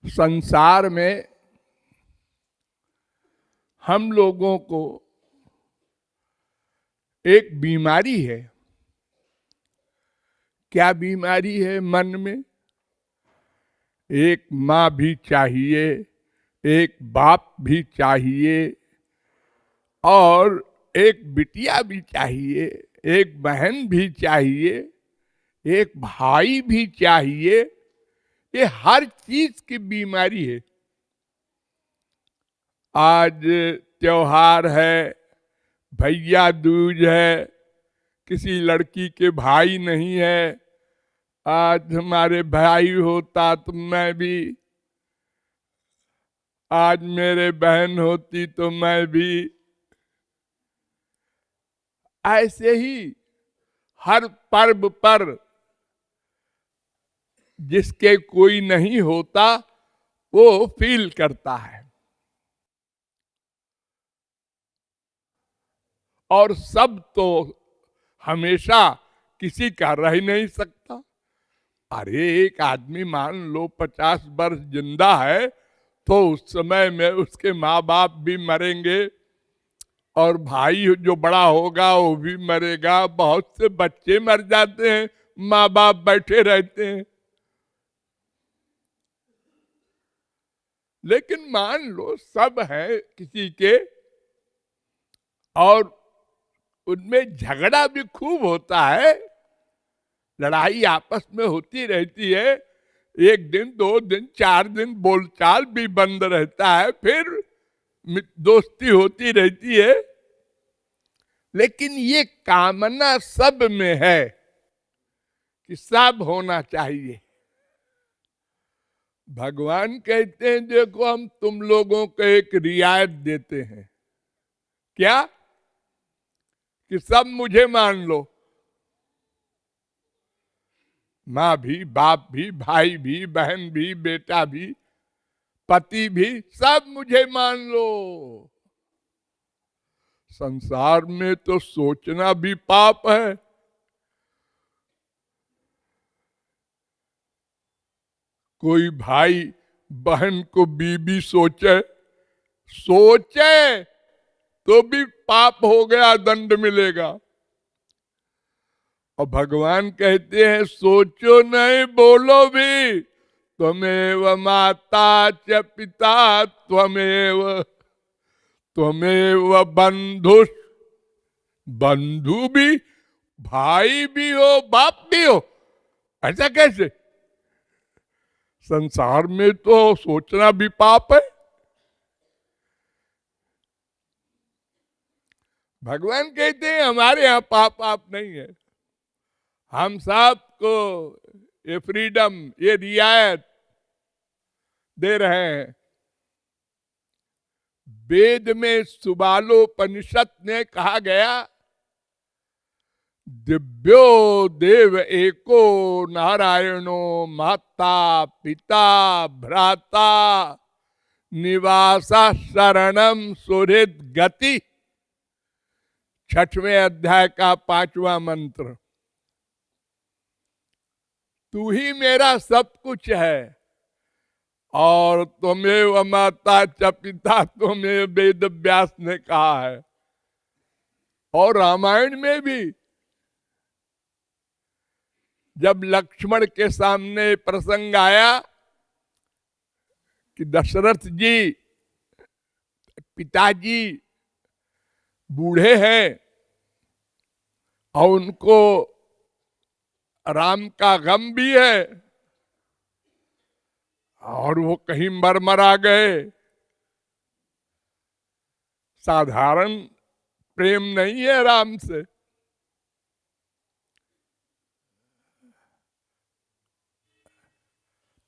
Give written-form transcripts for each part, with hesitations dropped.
संसार में हम लोगों को एक बीमारी है। क्या बीमारी है? मन में एक माँ भी चाहिए, एक बाप भी चाहिए, और एक बिटिया भी चाहिए, एक बहन भी चाहिए, एक भाई भी चाहिए। ये हर चीज की बीमारी है। आज त्योहार है, भैया दूज है, किसी लड़की के भाई नहीं है। आज हमारे भाई होता तो मैं भी, आज मेरे बहन होती तो मैं भी। ऐसे ही हर पर्व पर जिसके कोई नहीं होता वो फील करता है। और सब तो हमेशा किसी का रह नहीं सकता। अरे एक आदमी मान लो 50 वर्ष जिंदा है तो उस समय में उसके माँ बाप भी मरेंगे, और भाई जो बड़ा होगा वो भी मरेगा। बहुत से बच्चे मर जाते हैं, माँ बाप बैठे रहते हैं। लेकिन मान लो सब है किसी के, और उनमें झगड़ा भी खूब होता है, लड़ाई आपस में होती रहती है। एक दिन, 2 दिन, 4 दिन बोलचाल भी बंद रहता है, फिर दोस्ती होती रहती है। लेकिन ये कामना सब में है कि सब होना चाहिए। भगवान कहते हैं देखो हम तुम लोगों को एक रियायत देते हैं। क्या? कि सब मुझे मान लो। माँ भी, बाप भी, भाई भी, बहन भी, बेटा भी, पति भी, सब मुझे मान लो। संसार में तो सोचना भी पाप है। कोई भाई बहन को बीबी सोचे सोचे तो भी पाप हो गया, दंड मिलेगा। और भगवान कहते हैं सोचो नहीं, बोलो भी। त्वमेव माता च पिता त्वमेव त्वमेव बंधु। बंधु भी, भाई भी हो, बाप भी हो। ऐसा कैसे? संसार में तो सोचना भी पाप है। भगवान कहते हैं हमारे यहाँ पाप आप नहीं है। हम सबको ये फ्रीडम, ये रियायत दे रहे हैं। वेद में सुबालोपनिषद में कहा गया, दिव्यो देव एको नारायणो माता पिता भ्राता निवासा शरणम सुहृद गति। 6वें अध्याय का 5वां मंत्र। तू ही मेरा सब कुछ है, और त्वमेव माता च पिता त्वमेव वेद व्यास ने कहा है। और रामायण में भी जब लक्ष्मण के सामने प्रसंग आया कि दशरथ जी पिताजी बूढ़े हैं और उनको राम का गम भी है, और वो कहीं मर गए। साधारण प्रेम नहीं है राम से।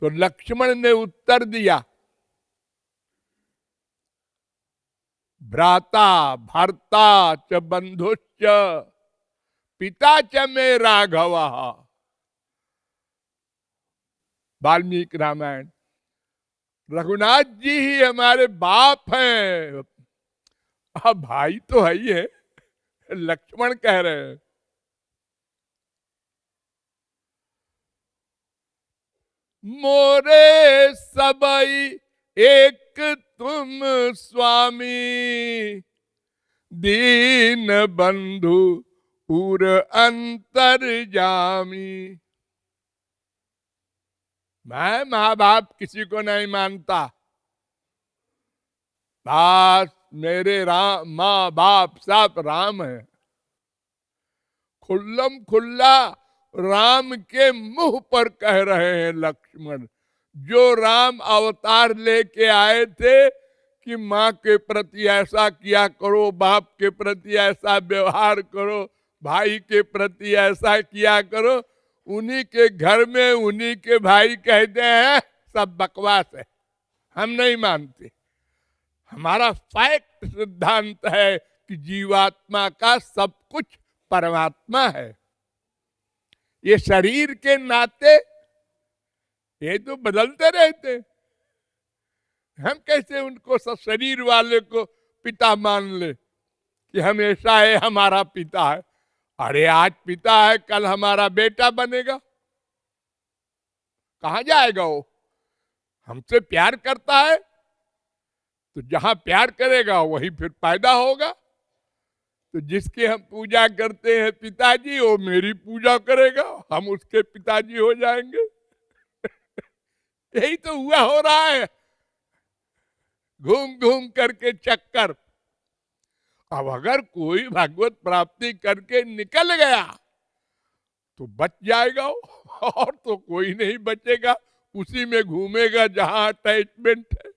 तो लक्ष्मण ने उत्तर दिया, भ्राता भर्ता च बंधुश्च पिता च मे राघव। वाल्मीकि रामायण। रघुनाथ जी ही हमारे बाप हैं। अब भाई तो है ही है, लक्ष्मण कह रहे हैं। मोरे सबई एक तुम स्वामी, दीन बंधु उर अंतर जामी। मैं माँ बाप किसी को नहीं मानता, बस मेरे राम माँ बाप सब राम है। खुल्लम खुल्ला राम के मुंह पर कह रहे हैं लक्ष्मण, जो राम अवतार लेके आए थे कि माँ के प्रति ऐसा किया करो, बाप के प्रति ऐसा व्यवहार करो, भाई के प्रति ऐसा किया करो, उन्हीं के घर में उन्हीं के भाई कहते हैं सब बकवास है, हम नहीं मानते। हमारा फैक्ट सिद्धांत है कि जीवात्मा का सब कुछ परमात्मा है। ये शरीर के नाते ये तो बदलते रहते, हम कैसे उनको सब शरीर वाले को पिता मान ले कि हमेशा है हमारा पिता है। अरे आज पिता है, कल हमारा बेटा बनेगा, कहां जाएगा वो? हमसे प्यार करता है तो जहां प्यार करेगा वही फिर पैदा होगा। तो जिसकी हम पूजा करते हैं पिताजी, वो मेरी पूजा करेगा, हम उसके पिताजी हो जाएंगे। यही तो हुआ हो रहा है, घूम घूम करके चक्कर। अब अगर कोई भगवत प्राप्ति करके निकल गया तो बच जाएगा और तो कोई नहीं बचेगा, उसी में घूमेगा जहां अटैचमेंट है।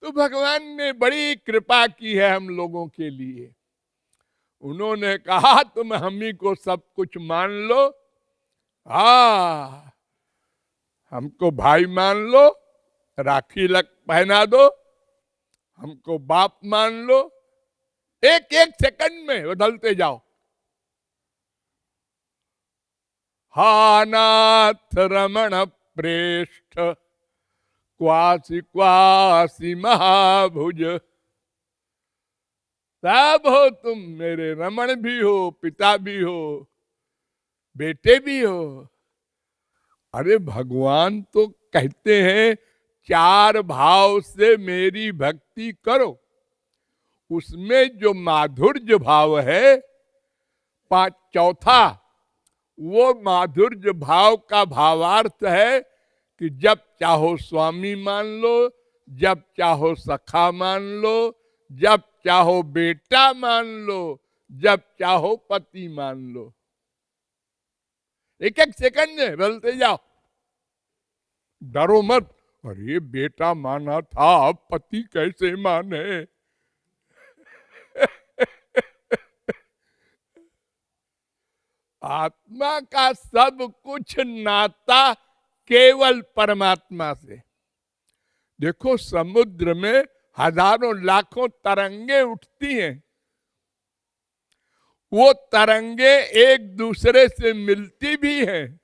तो भगवान ने बड़ी कृपा की है हम लोगों के लिए। उन्होंने कहा तुम हम ही को सब कुछ मान लो, हमको भाई मान लो, राखी लग पहना दो, हमको बाप मान लो, एक एक सेकंड में बदलते जाओ। हा नाथ रमण प्रेष्ठ क्वासी क्वासी महाभुज, सब हो तुम, मेरे रमण भी हो, पिता भी हो, बेटे भी हो। अरे भगवान तो कहते हैं 4 भाव से मेरी भक्ति करो, उसमें जो माधुर्य भाव है चौथा, वो माधुर्य भाव का भावार्थ है कि जब चाहो स्वामी मान लो, जब चाहो सखा मान लो, जब चाहो बेटा मान लो, जब चाहो पति मान लो। एक एक सेकंड में बदलते जाओ, डरो मत। अरे बेटा माना था, अब पति कैसे माने? आत्मा का सब कुछ नाता केवल परमात्मा से। देखो समुद्र में हजारों लाखों तरंगे उठती हैं, वो तरंगे एक दूसरे से मिलती भी हैं,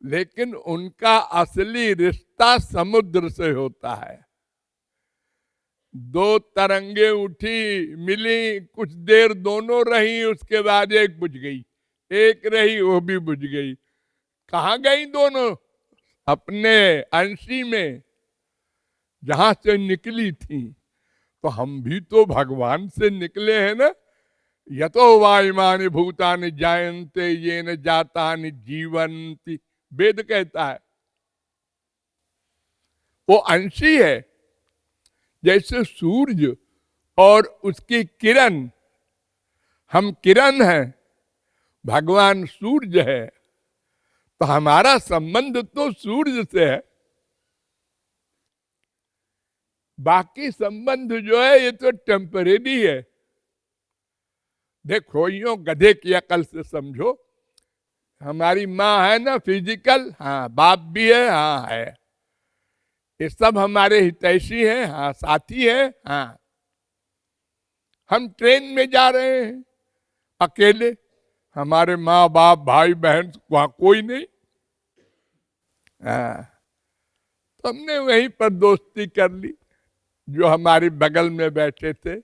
लेकिन उनका असली रिश्ता समुद्र से होता है। 2 तरंगे उठी, मिली, कुछ देर दोनों रही, उसके बाद एक बुझ गई, एक रही वो भी बुझ गई। कहाँ गई दोनों? अपने अंशी में जहां से निकली थी। तो हम भी तो भगवान से निकले हैं ना। यतो वायुमानि भूतानि जायन्ते येन जातानि जीवन्ति, वेद कहता है। वो अंशी है, जैसे सूर्य और उसकी किरण, हम किरण हैं, भगवान सूर्य है, तो हमारा संबंध तो सूर्य से है। बाकी संबंध जो है ये तो टेम्परेरी है। देखो यूं गधे की अकल से समझो, हमारी माँ है ना फिजिकल, हाँ, बाप भी है, हाँ है, ये सब हमारे हितैषी हैं, हाँ, साथी हैं, हाँ। हम ट्रेन में जा रहे हैं अकेले, हमारे माँ बाप भाई बहन वहां कोई नहीं, हाँ, तो हमने वहीं पर दोस्ती कर ली। जो हमारी बगल में बैठे थे,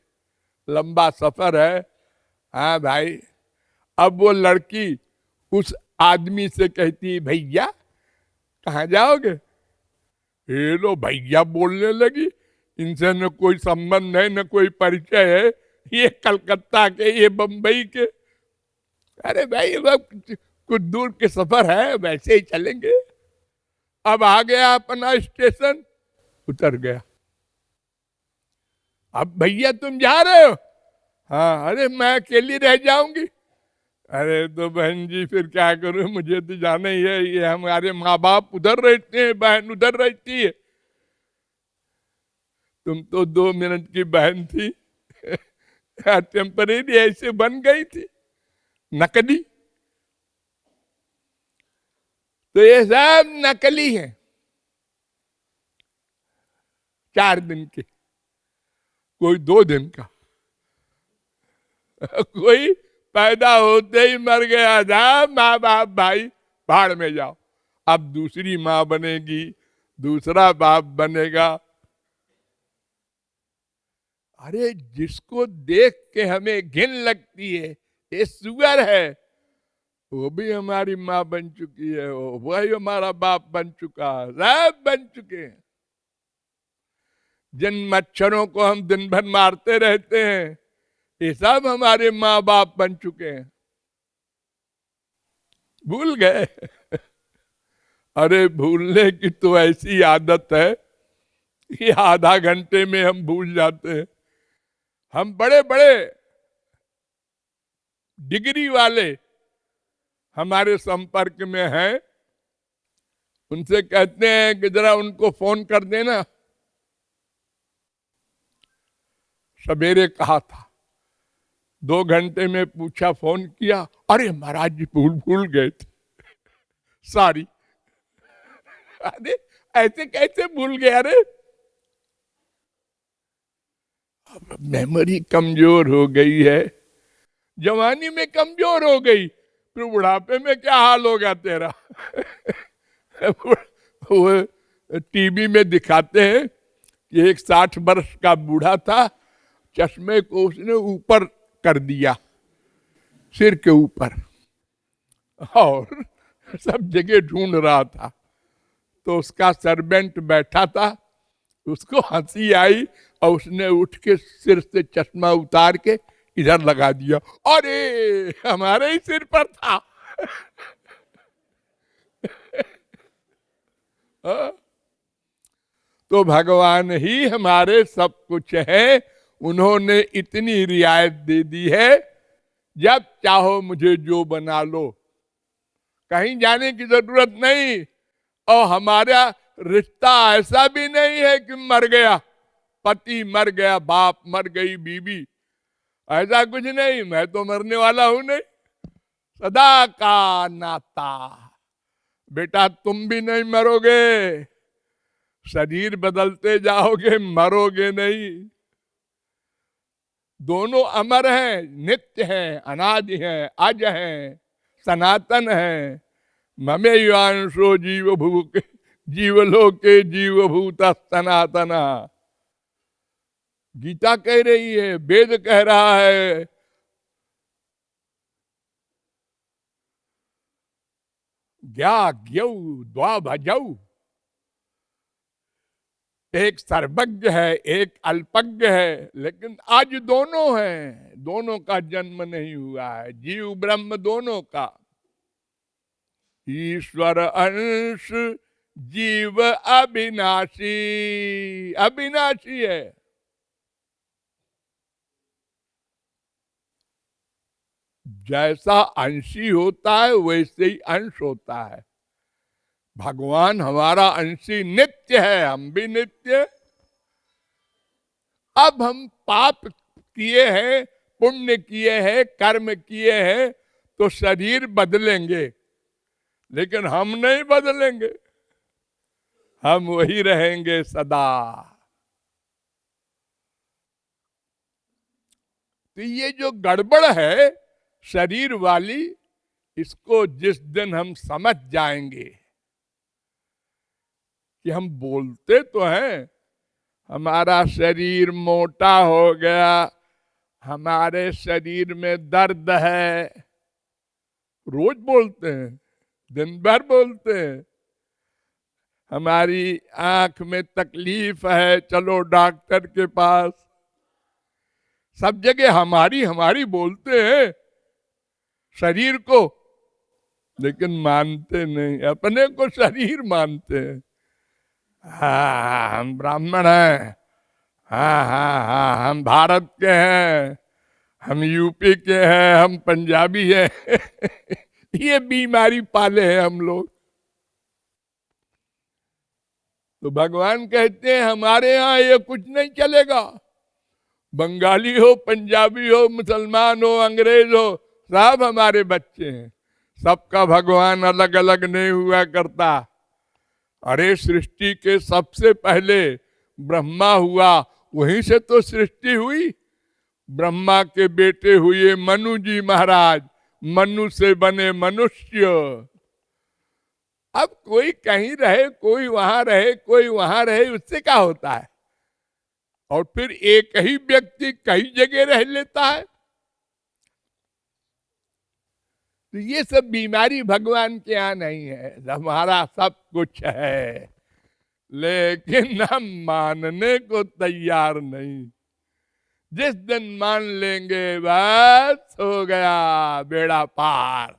लंबा सफर है, हाँ भाई। अब वो लड़की उस आदमी से कहती, भैया कहाँ जाओगे? ये लो भैया बोलने लगी, इनसे न कोई संबंध है न कोई परिचय है, ये कलकत्ता के, ये बंबई के। अरे भाई अब कुछ दूर के सफर है, वैसे ही चलेंगे। अब आ गया अपना स्टेशन, उतर गया। अब भैया तुम जा रहे हो? हाँ। अरे मैं अकेली रह जाऊंगी। अरे तो बहन जी फिर क्या करूं, मुझे तो जाना ही है, ये हमारे माँ बाप उधर रहते हैं, बहन उधर रहती है। तुम तो 2 मिनट की बहन थी, टेम्परेरी ऐसे बन गई थी, नकली। तो ये सब नकली है। 4 दिन के, कोई 2 दिन का, कोई पैदा होते ही मर गया था। माँ बाप भाई भाड़ में जाओ। अब दूसरी माँ बनेगी, दूसरा बाप बनेगा। अरे जिसको देख के हमें घिन लगती है, ये सुअर है, वो भी हमारी माँ बन चुकी है, वही हमारा बाप बन चुका है, सब बन चुके हैं। जिन मच्छरों को हम दिन भर मारते रहते हैं, ये सब हमारे माँ बाप बन चुके हैं। भूल गए? अरे भूलने की तो ऐसी आदत है कि आधा घंटे में हम भूल जाते हैं। हम बड़े बड़े डिग्री वाले हमारे संपर्क में हैं, उनसे कहते हैं कि जरा उनको फोन कर देना। सवेरे कहा था, 2 घंटे में पूछा, फोन किया, अरे महाराज जी भूल गए थे, सॉरी। अरे ऐसे कैसे भूल गए? अरे अब मेमोरी कमजोर हो गई है। जवानी में कमजोर हो गई, फिर बुढ़ापे में क्या हाल होगा तेरा? वो टीवी में दिखाते हैं कि एक 60 वर्ष का बूढ़ा था, चश्मे को उसने ऊपर कर दिया, सिर के ऊपर, और सब जगह ढूंढ रहा था। तो उसका सर्वेंट बैठा था, उसको हंसी आई और उसने उठ के सिर से चश्मा उतार के इधर लगा दिया। अरे हमारे ही सिर पर था। तो भगवान ही हमारे सब कुछ है। उन्होंने इतनी रियायत दे दी है, जब चाहो मुझे जो बना लो, कहीं जाने की जरूरत नहीं। और हमारा रिश्ता ऐसा भी नहीं है कि मर गया, पति मर गया, बाप मर गई, बीवी, ऐसा कुछ नहीं। मैं तो मरने वाला हूं नहीं, सदा का नाता। बेटा तुम भी नहीं मरोगे, शरीर बदलते जाओगे, मरोगे नहीं। दोनों अमर हैं, नित्य हैं, अनादि हैं, अज हैं, सनातन हैं। ममे युवांशो जीव भूके जीवलोके जीवभूत सनातना। गीता कह रही है, वेद कह रहा है। ज्ञा ज्ञौ द्वा भजौ, एक सर्वज्ञ है, एक अल्पज्ञ है, लेकिन आज दोनों हैं। दोनों का जन्म नहीं हुआ है, जीव ब्रह्म दोनों का। ईश्वर अंश जीव अविनाशी, अविनाशी है। जैसा अंशी होता है वैसे ही अंश होता है। भगवान हमारा अंशी नित्य है, हम भी नित्य। अब हम पाप किए हैं, पुण्य किए हैं, कर्म किए हैं, तो शरीर बदलेंगे, लेकिन हम नहीं बदलेंगे, हम वही रहेंगे सदा। तो ये जो गड़बड़ है शरीर वाली, इसको जिस दिन हम समझ जाएंगे कि हम बोलते तो हैं, हमारा शरीर मोटा हो गया, हमारे शरीर में दर्द है, रोज बोलते हैं, दिन भर बोलते हैं, हमारी आंख में तकलीफ है, चलो डॉक्टर के पास। सब जगह हमारी हमारी बोलते हैं शरीर को, लेकिन मानते नहीं, अपने को शरीर मानते हैं। हाँ हम ब्राह्मण हैं, हाँ हाँ हाँ हम भारत के हैं, हम यूपी के हैं, हम पंजाबी हैं। ये बीमारी पाले हैं हम लोग। तो भगवान कहते हैं हमारे यहाँ ये कुछ नहीं चलेगा। बंगाली हो, पंजाबी हो, मुसलमान हो, अंग्रेज हो, सब हमारे बच्चे हैं। सबका भगवान अलग अलग नहीं हुआ करता। अरे सृष्टि के सबसे पहले ब्रह्मा हुआ, वहीं से तो सृष्टि हुई। ब्रह्मा के बेटे हुए मनु जी महाराज, मनु से बने मनुष्य। अब कोई कहीं रहे, कोई वहां रहे, कोई वहां रहे, उससे क्या होता है? और फिर एक ही व्यक्ति कई जगह रह लेता है। तो ये सब बीमारी भगवान के यहाँ नहीं है। हमारा सब कुछ है, लेकिन हम मानने को तैयार नहीं। जिस दिन मान लेंगे बस हो गया बेड़ा पार।